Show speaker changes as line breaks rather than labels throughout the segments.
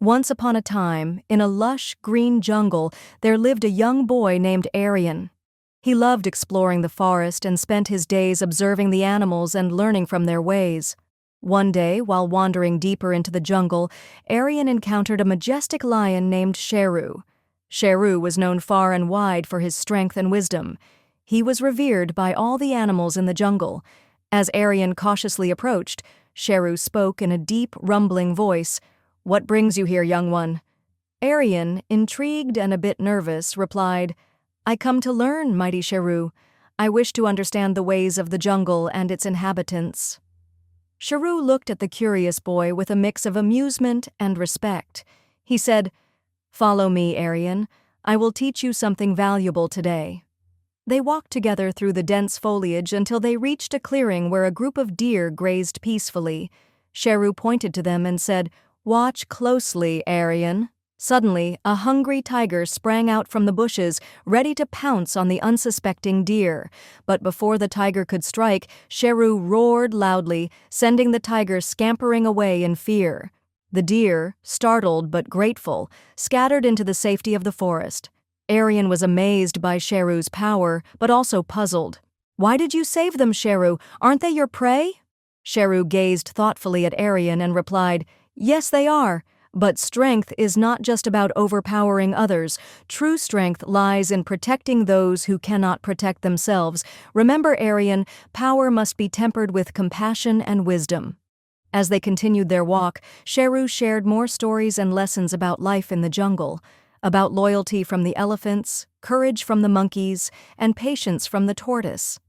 Once upon a time, in a lush, green jungle, there lived a young boy named Aryan. He loved exploring the forest and spent his days observing the animals and learning from their ways. One day, while wandering deeper into the jungle, Aryan encountered a majestic lion named Sheru. Sheru was known far and wide for his strength and wisdom. He was revered by all the animals in the jungle. As Aryan cautiously approached, Sheru spoke in a deep, rumbling voice. "What brings you here, young one?" Aryan, intrigued and a bit nervous, replied, "I come to learn, mighty Sheru. I wish to understand the ways of the jungle and its inhabitants." Sheru looked at the curious boy with a mix of amusement and respect. He said, "Follow me, Aryan. I will teach you something valuable today." They walked together through the dense foliage until they reached a clearing where a group of deer grazed peacefully. Sheru pointed to them and said, "Watch closely, Aryan." Suddenly, a hungry tiger sprang out from the bushes, ready to pounce on the unsuspecting deer. But before the tiger could strike, Sheru roared loudly, sending the tiger scampering away in fear. The deer, startled but grateful, scattered into the safety of the forest. Aryan was amazed by Sheru's power, but also puzzled. "Why did you save them, Sheru? Aren't they your prey?" Sheru gazed thoughtfully at Aryan and replied, "Yes, they are. But strength is not just about overpowering others. True strength lies in protecting those who cannot protect themselves. Remember, Aryan, power must be tempered with compassion and wisdom." As they continued their walk, Sheru shared more stories and lessons about life in the jungle, about loyalty from the elephants, courage from the monkeys, and patience from the tortoise.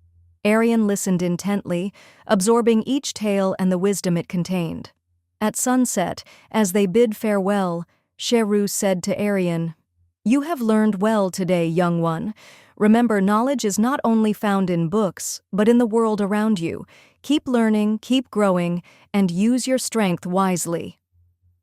Aryan listened intently, absorbing each tale and the wisdom it contained. At sunset, as they bid farewell, Sheru said to Aryan, "You have learned well today, young one. Remember, knowledge is not only found in books, but in the world around you. Keep learning, keep growing, and use your strength wisely."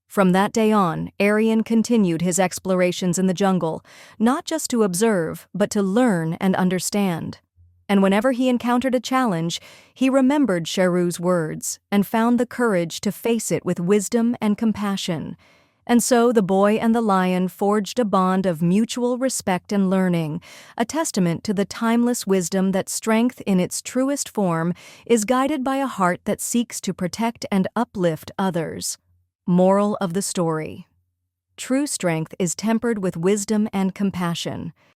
From that day on, Aryan continued his explorations in the jungle, not just to observe, but to learn and understand. And whenever he encountered a challenge, he remembered Sheru's words and found the courage to face it with wisdom and compassion. And so the boy and the lion forged a bond of mutual respect and learning, a testament to the timeless wisdom that strength in its truest form is guided by a heart that seeks to protect and uplift others. Moral of the story: true strength is tempered with wisdom and compassion.